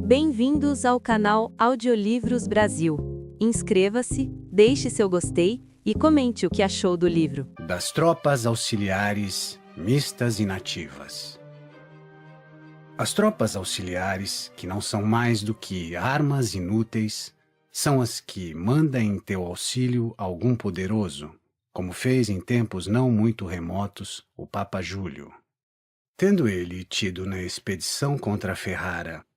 Bem-vindos ao canal Audiolivros Brasil. Inscreva-se, deixe seu gostei e comente o que achou do livro. Das tropas auxiliares mistas e nativas. As tropas auxiliares, que não são mais do que armas inúteis, são as que manda em teu auxílio algum poderoso, como fez em tempos não muito remotos o Papa Júlio. Tendo ele tido na expedição contra Ferrara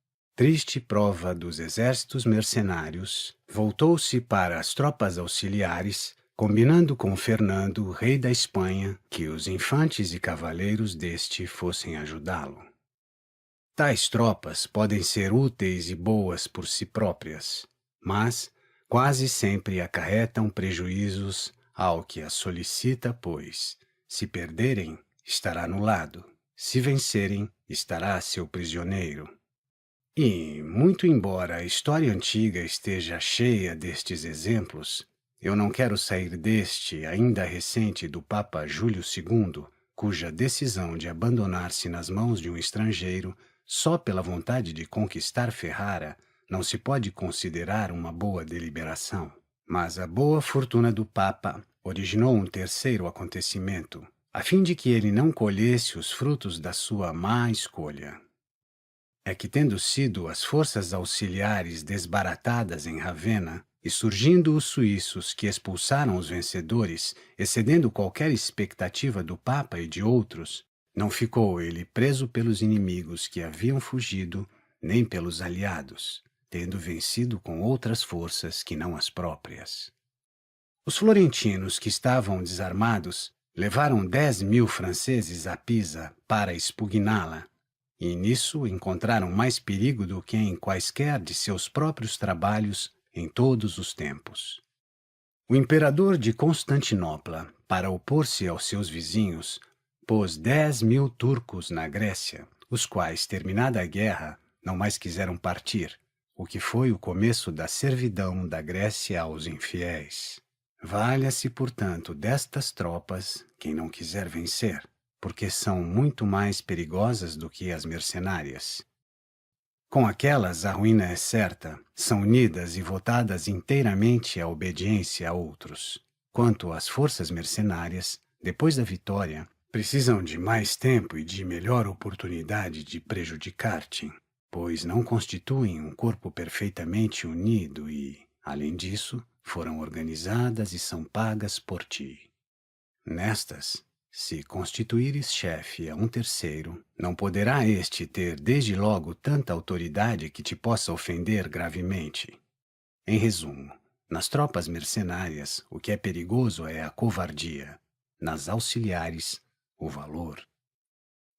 triste prova dos exércitos mercenários, voltou-se para as tropas auxiliares, combinando com Fernando, rei da Espanha, que os infantes e cavaleiros deste fossem ajudá-lo. Tais tropas podem ser úteis e boas por si próprias, mas quase sempre acarretam prejuízos ao que as solicita, pois, se perderem, estará no lado, se vencerem, estará seu prisioneiro. E, muito embora a história antiga esteja cheia destes exemplos, eu não quero sair deste ainda recente do Papa Júlio II, cuja decisão de abandonar-se nas mãos de um estrangeiro só pela vontade de conquistar Ferrara não se pode considerar uma boa deliberação. Mas a boa fortuna do Papa originou um terceiro acontecimento, a fim de que ele não colhesse os frutos da sua má escolha. É que, tendo sido as forças auxiliares desbaratadas em Ravenna, e surgindo os suíços que expulsaram os vencedores, excedendo qualquer expectativa do Papa e de outros, não ficou ele preso pelos inimigos que haviam fugido, nem pelos aliados, tendo vencido com outras forças que não as próprias. Os florentinos que estavam desarmados levaram 10.000 franceses a Pisa para expugná-la, e nisso encontraram mais perigo do que em quaisquer de seus próprios trabalhos em todos os tempos. O imperador de Constantinopla, para opor-se aos seus vizinhos, pôs 10.000 turcos na Grécia, os quais, terminada a guerra, não mais quiseram partir, o que foi o começo da servidão da Grécia aos infiéis. Valha-se, portanto, destas tropas quem não quiser vencer, porque são muito mais perigosas do que as mercenárias. Com aquelas a ruína é certa, são unidas e votadas inteiramente à obediência a outros. Quanto às forças mercenárias, depois da vitória, precisam de mais tempo e de melhor oportunidade de prejudicar-te, pois não constituem um corpo perfeitamente unido e, além disso, foram organizadas e são pagas por ti. Nestas, se constituíres chefe a um terceiro, não poderá este ter desde logo tanta autoridade que te possa ofender gravemente. Em resumo, nas tropas mercenárias, o que é perigoso é a covardia, nas auxiliares, o valor.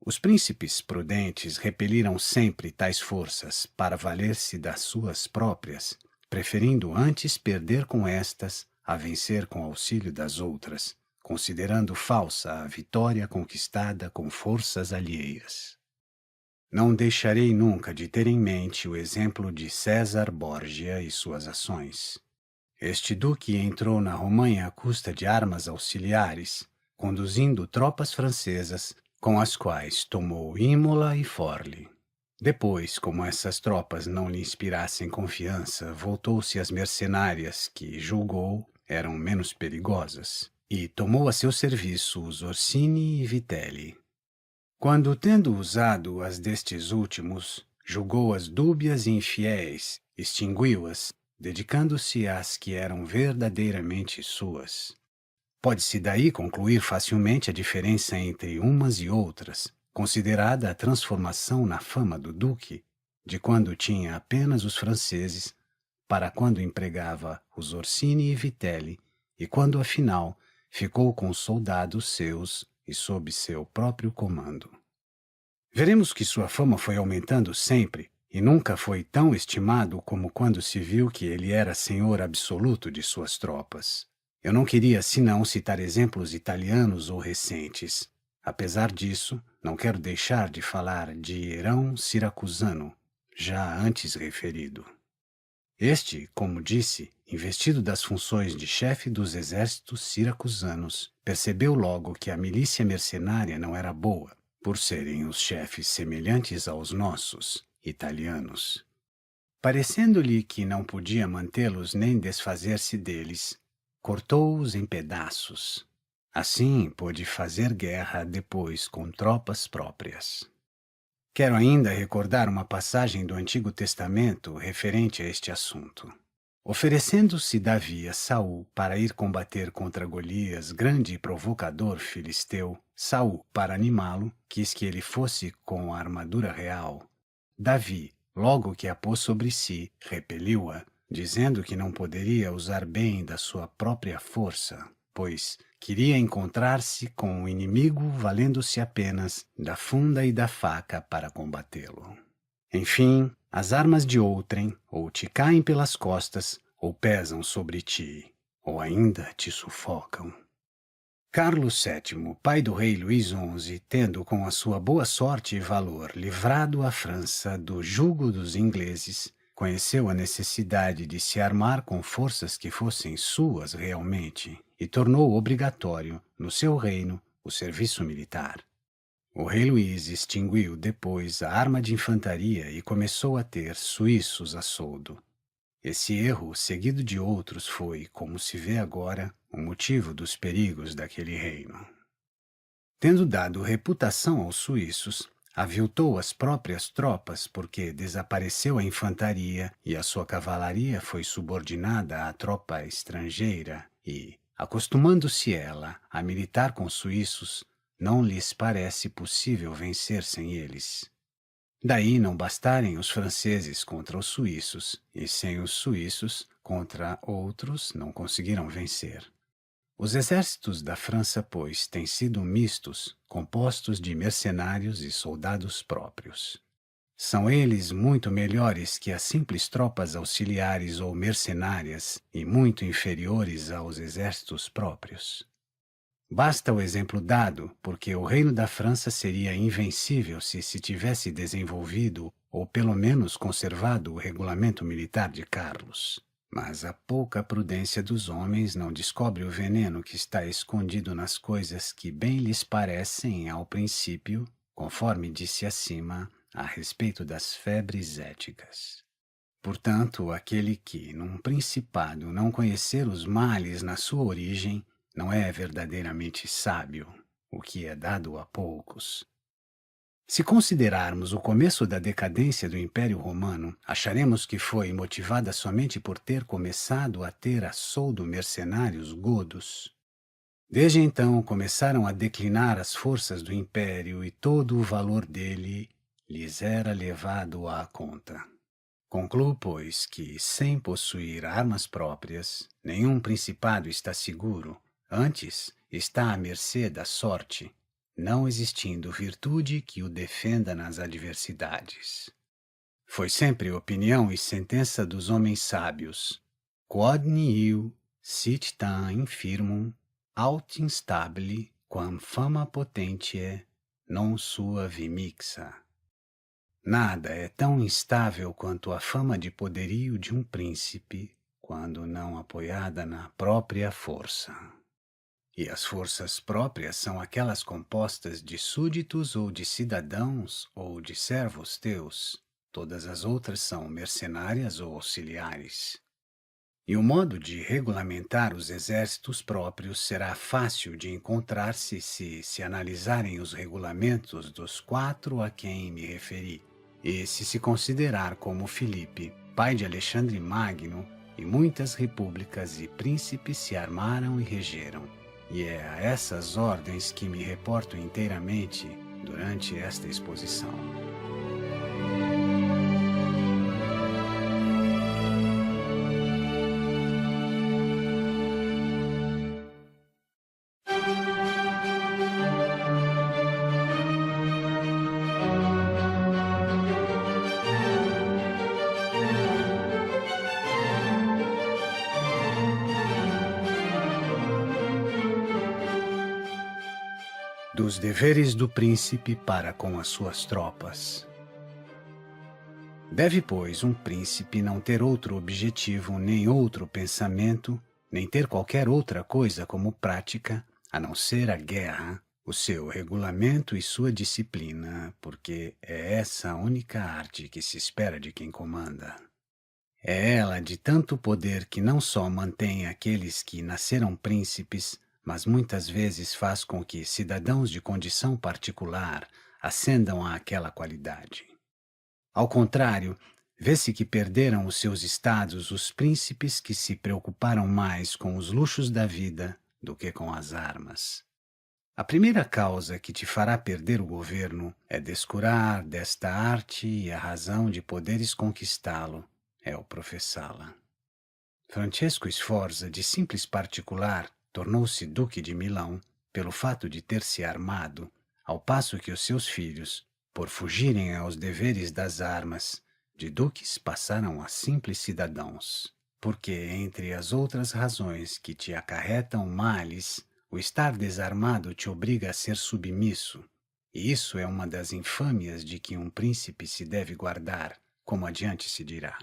Os príncipes prudentes repeliram sempre tais forças para valer-se das suas próprias, preferindo antes perder com estas a vencer com auxílio das outras, considerando falsa a vitória conquistada com forças alheias. Não deixarei nunca de ter em mente o exemplo de César Borgia e suas ações. Este duque entrou na Romanha à custa de armas auxiliares, conduzindo tropas francesas, com as quais tomou Imola e Forli. Depois, como essas tropas não lhe inspirassem confiança, voltou-se às mercenárias que, julgou, eram menos perigosas, e tomou a seu serviço os Orsini e Vitelli. Quando, tendo usado as destes últimos, julgou-as dúbias e infiéis, extinguiu-as, dedicando-se às que eram verdadeiramente suas. Pode-se daí concluir facilmente a diferença entre umas e outras, considerada a transformação na fama do duque, de quando tinha apenas os franceses, para quando empregava os Orsini e Vitelli, e quando, afinal, ficou com soldados seus e sob seu próprio comando. Veremos que sua fama foi aumentando sempre e nunca foi tão estimado como quando se viu que ele era senhor absoluto de suas tropas. Eu não queria senão citar exemplos italianos ou recentes. Apesar disso, não quero deixar de falar de Hierão Siracusano, já antes referido. Este, como disse, investido das funções de chefe dos exércitos siracusanos, percebeu logo que a milícia mercenária não era boa, por serem os chefes semelhantes aos nossos, italianos. Parecendo-lhe que não podia mantê-los nem desfazer-se deles, cortou-os em pedaços. Assim pôde fazer guerra depois com tropas próprias. Quero ainda recordar uma passagem do Antigo Testamento referente a este assunto. Oferecendo-se Davi a Saul para ir combater contra Golias, grande e provocador filisteu, Saul, para animá-lo, quis que ele fosse com a armadura real. Davi, logo que a pôs sobre si, repeliu-a, dizendo que não poderia usar bem da sua própria força, pois queria encontrar-se com o inimigo valendo-se apenas da funda e da faca para combatê-lo. Enfim, as armas de outrem ou te caem pelas costas, ou pesam sobre ti, ou ainda te sufocam. Carlos VII, pai do rei Luís XI, tendo com a sua boa sorte e valor livrado a França do jugo dos ingleses, conheceu a necessidade de se armar com forças que fossem suas realmente e tornou obrigatório, no seu reino, o serviço militar. O rei Luís extinguiu depois a arma de infantaria e começou a ter suíços a soldo. Esse erro, seguido de outros, foi, como se vê agora, o motivo dos perigos daquele reino. Tendo dado reputação aos suíços, aviltou as próprias tropas porque desapareceu a infantaria e a sua cavalaria foi subordinada à tropa estrangeira e, acostumando-se ela a militar com suíços, não lhes parece possível vencer sem eles. Daí não bastarem os franceses contra os suíços, e sem os suíços contra outros não conseguiram vencer. Os exércitos da França, pois, têm sido mistos, compostos de mercenários e soldados próprios. São eles muito melhores que as simples tropas auxiliares ou mercenárias e muito inferiores aos exércitos próprios. Basta o exemplo dado, porque o reino da França seria invencível se tivesse desenvolvido ou pelo menos conservado o regulamento militar de Carlos. Mas a pouca prudência dos homens não descobre o veneno que está escondido nas coisas que bem lhes parecem ao princípio, conforme disse acima, a respeito das febres éticas. Portanto, aquele que, num principado, não conhecer os males na sua origem, não é verdadeiramente sábio, o que é dado a poucos. Se considerarmos o começo da decadência do Império Romano, acharemos que foi motivada somente por ter começado a ter a soldo mercenários godos. Desde então começaram a declinar as forças do Império e todo o valor dele lhes era levado à conta. Concluo, pois, que, sem possuir armas próprias, nenhum principado está seguro. Antes, está à mercê da sorte, não existindo virtude que o defenda nas adversidades. Foi sempre opinião e sentença dos homens sábios: quod nihil sit tam infirmum aut instabile quam fama potentiae non sua vimixa. Nada é tão instável quanto a fama de poderio de um príncipe, quando não apoiada na própria força. E as forças próprias são aquelas compostas de súditos ou de cidadãos ou de servos teus. Todas as outras são mercenárias ou auxiliares. E o modo de regulamentar os exércitos próprios será fácil de encontrar-se se analisarem os regulamentos dos 4 a quem me referi, e se considerar como Filipe, pai de Alexandre Magno, e muitas repúblicas e príncipes se armaram e regeram. E é a essas ordens que me reporto inteiramente durante esta exposição. Dos deveres do príncipe para com as suas tropas. Deve, pois, um príncipe não ter outro objetivo, nem outro pensamento, nem ter qualquer outra coisa como prática, a não ser a guerra, o seu regulamento e sua disciplina, porque é essa a única arte que se espera de quem comanda. É ela de tanto poder que não só mantém aqueles que nasceram príncipes, mas muitas vezes faz com que cidadãos de condição particular ascendam àquela qualidade. Ao contrário, vê-se que perderam os seus estados os príncipes que se preocuparam mais com os luxos da vida do que com as armas. A primeira causa que te fará perder o governo é descurar desta arte e a razão de poderes conquistá-lo é o professá-la. Francesco Sforza, de simples particular, tornou-se duque de Milão pelo fato de ter se armado, ao passo que os seus filhos, por fugirem aos deveres das armas, de duques passaram a simples cidadãos. Porque, entre as outras razões que te acarretam males, o estar desarmado te obriga a ser submisso, e isso é uma das infâmias de que um príncipe se deve guardar, como adiante se dirá.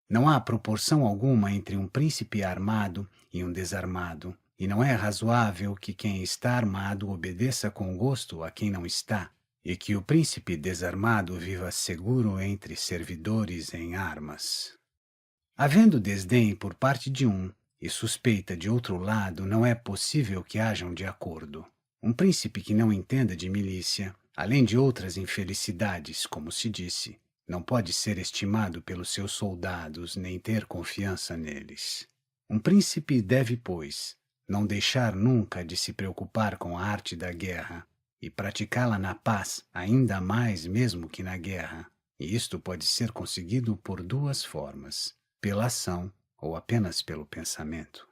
Não há proporção alguma entre um príncipe armado e um desarmado, e não é razoável que quem está armado obedeça com gosto a quem não está, e que o príncipe desarmado viva seguro entre servidores em armas. Havendo desdém por parte de um e suspeita de outro lado, não é possível que hajam de acordo. Um príncipe que não entenda de milícia, além de outras infelicidades, como se disse, não pode ser estimado pelos seus soldados nem ter confiança neles. Um príncipe deve, pois, não deixar nunca de se preocupar com a arte da guerra e praticá-la na paz, ainda mais mesmo que na guerra. E isto pode ser conseguido por duas formas: pela ação ou apenas pelo pensamento.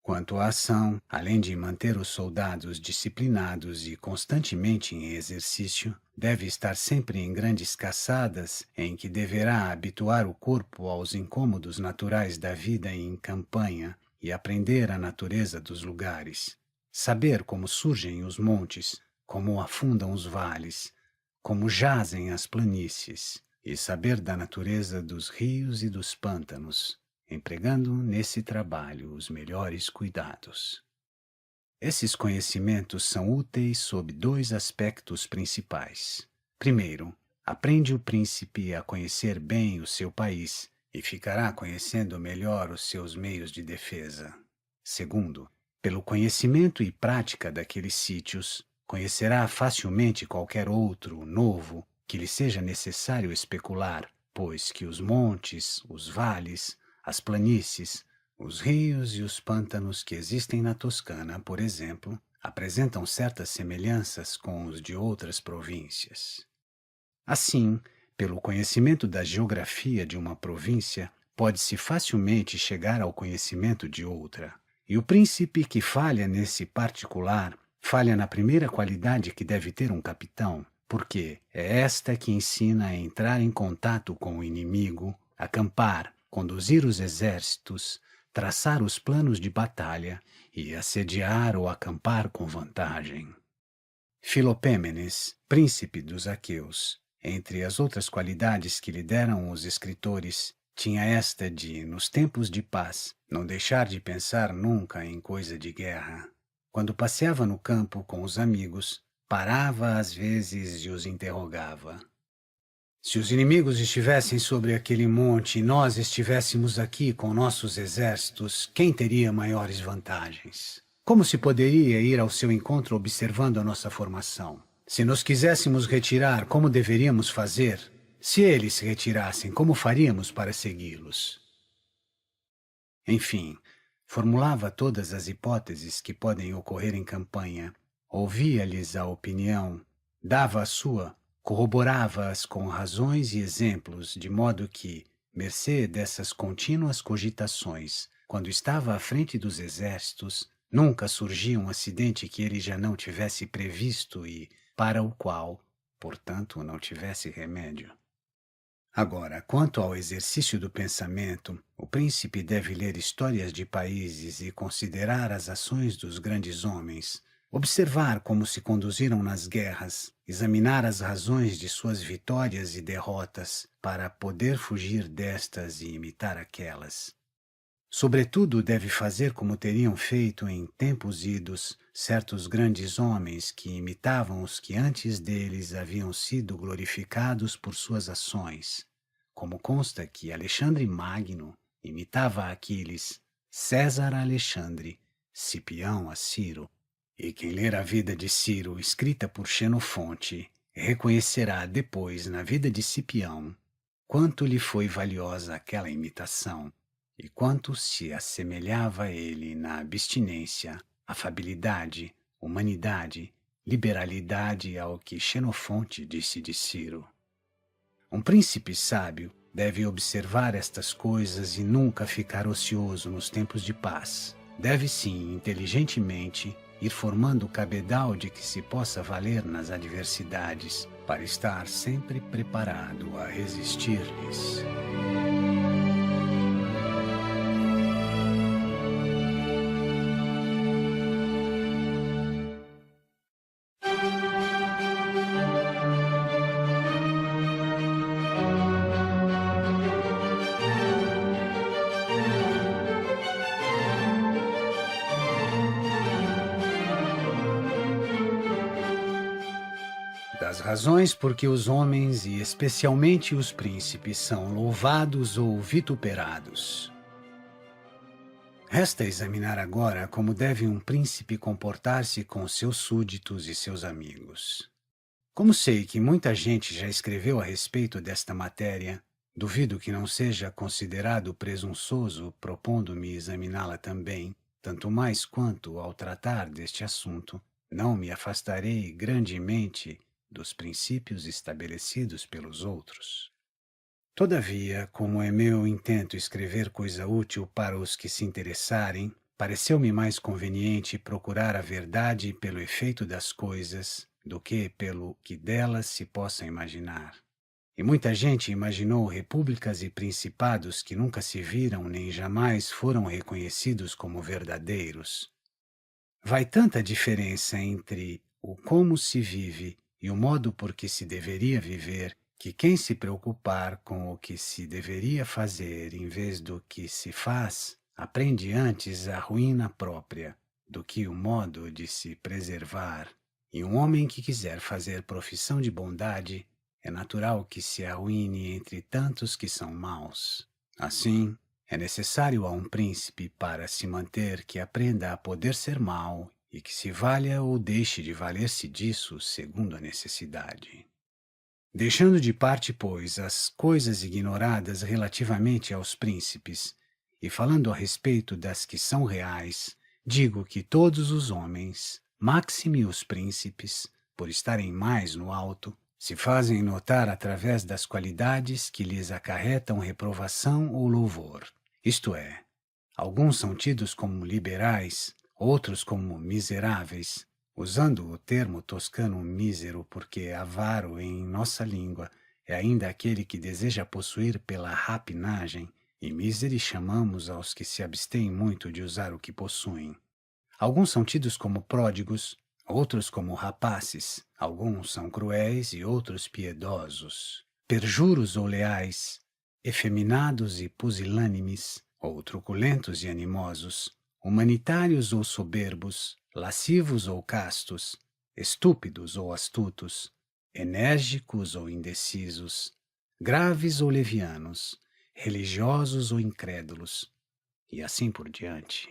Quanto à ação, além de manter os soldados disciplinados e constantemente em exercício, deve estar sempre em grandes caçadas em que deverá habituar o corpo aos incômodos naturais da vida em campanha e aprender a natureza dos lugares, saber como surgem os montes, como afundam os vales, como jazem as planícies, e saber da natureza dos rios e dos pântanos, empregando nesse trabalho os melhores cuidados. Esses conhecimentos são úteis sob dois aspectos principais. Primeiro, aprende o príncipe a conhecer bem o seu país e ficará conhecendo melhor os seus meios de defesa. Segundo, pelo conhecimento e prática daqueles sítios, conhecerá facilmente qualquer outro novo que lhe seja necessário especular, pois que os montes, os vales, as planícies, os rios e os pântanos que existem na Toscana, por exemplo, apresentam certas semelhanças com os de outras províncias. Assim, pelo conhecimento da geografia de uma província, pode-se facilmente chegar ao conhecimento de outra. E o príncipe que falha nesse particular, falha na primeira qualidade que deve ter um capitão, porque é esta que ensina a entrar em contato com o inimigo, acampar, conduzir os exércitos, traçar os planos de batalha e assediar ou acampar com vantagem. Filopêmenes, príncipe dos aqueus, entre as outras qualidades que lhe deram os escritores, tinha esta de, nos tempos de paz, não deixar de pensar nunca em coisa de guerra. Quando passeava no campo com os amigos, parava às vezes e os interrogava. Se os inimigos estivessem sobre aquele monte e nós estivéssemos aqui com nossos exércitos, quem teria maiores vantagens? Como se poderia ir ao seu encontro observando a nossa formação? Se nos quiséssemos retirar, como deveríamos fazer? Se eles se retirassem, como faríamos para segui-los? Enfim, formulava todas as hipóteses que podem ocorrer em campanha, ouvia-lhes a opinião, dava a sua, corroborava-as com razões e exemplos, de modo que, mercê dessas contínuas cogitações, quando estava à frente dos exércitos, nunca surgia um acidente que ele já não tivesse previsto e para o qual, portanto, não tivesse remédio. Agora, quanto ao exercício do pensamento, o príncipe deve ler histórias de países e considerar as ações dos grandes homens, observar como se conduziram nas guerras, examinar as razões de suas vitórias e derrotas, para poder fugir destas e imitar aquelas. Sobretudo, deve fazer como teriam feito em tempos idos certos grandes homens que imitavam os que antes deles haviam sido glorificados por suas ações, como consta que Alexandre Magno imitava a Aquiles, César a Alexandre, Cipião a Ciro, e quem ler a vida de Ciro escrita por Xenofonte reconhecerá depois na vida de Cipião quanto lhe foi valiosa aquela imitação e quanto se assemelhava a ele na abstinência, afabilidade, humanidade, liberalidade ao que Xenofonte disse de Ciro. Um príncipe sábio deve observar estas coisas e nunca ficar ocioso nos tempos de paz. Deve sim, inteligentemente, ir formando o cabedal de que se possa valer nas adversidades, para estar sempre preparado a resistir-lhes. Das razões por que os homens, e especialmente os príncipes, são louvados ou vituperados. Resta examinar agora como deve um príncipe comportar-se com seus súditos e seus amigos. Como sei que muita gente já escreveu a respeito desta matéria, duvido que não seja considerado presunçoso propondo-me examiná-la também, tanto mais quanto, ao tratar deste assunto, não me afastarei grandemente dos princípios estabelecidos pelos outros. Todavia, como é meu intento escrever coisa útil para os que se interessarem, pareceu-me mais conveniente procurar a verdade pelo efeito das coisas do que pelo que delas se possa imaginar. E muita gente imaginou repúblicas e principados que nunca se viram nem jamais foram reconhecidos como verdadeiros. Vai tanta diferença entre o como se vive e o modo por que se deveria viver, que quem se preocupar com o que se deveria fazer em vez do que se faz, aprende antes a ruína própria do que o modo de se preservar. E um homem que quiser fazer profissão de bondade, é natural que se arruíne entre tantos que são maus. Assim, é necessário a um príncipe para se manter que aprenda a poder ser mau e que se valha ou deixe de valer-se disso segundo a necessidade. Deixando de parte, pois, as coisas ignoradas relativamente aos príncipes, e falando a respeito das que são reais, digo que todos os homens, máxime os príncipes, por estarem mais no alto, se fazem notar através das qualidades que lhes acarretam reprovação ou louvor. Isto é, alguns são tidos como liberais, outros como miseráveis, usando o termo toscano mísero porque avaro em nossa língua é ainda aquele que deseja possuir pela rapinagem, e míseri chamamos aos que se abstêm muito de usar o que possuem. Alguns são tidos como pródigos, outros como rapaces, alguns são cruéis e outros piedosos, perjuros ou leais, efeminados e pusilânimes, ou truculentos e animosos, humanitários ou soberbos, lascivos ou castos, estúpidos ou astutos, enérgicos ou indecisos, graves ou levianos, religiosos ou incrédulos, e assim por diante.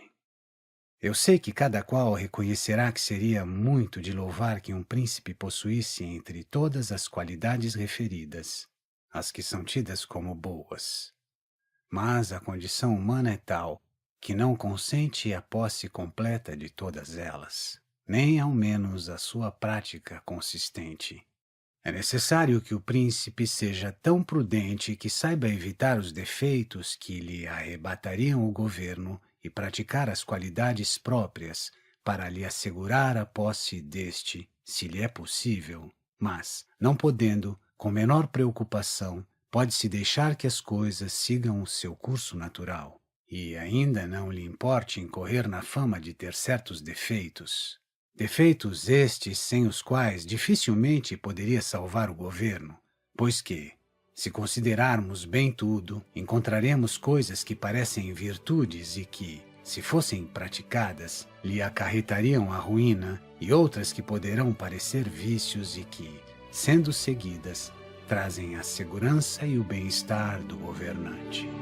Eu sei que cada qual reconhecerá que seria muito de louvar que um príncipe possuísse entre todas as qualidades referidas, as que são tidas como boas. Mas a condição humana é tal que não consente a posse completa de todas elas, nem ao menos a sua prática consistente. É necessário que o príncipe seja tão prudente que saiba evitar os defeitos que lhe arrebatariam o governo e praticar as qualidades próprias para lhe assegurar a posse deste, se lhe é possível, mas, não podendo, com menor preocupação, pode-se deixar que as coisas sigam o seu curso natural, e ainda não lhe importe incorrer na fama de ter certos defeitos. Defeitos estes sem os quais dificilmente poderia salvar o governo, pois que, se considerarmos bem tudo, encontraremos coisas que parecem virtudes e que, se fossem praticadas, lhe acarretariam a ruína, e outras que poderão parecer vícios e que, sendo seguidas, trazem a segurança e o bem-estar do governante.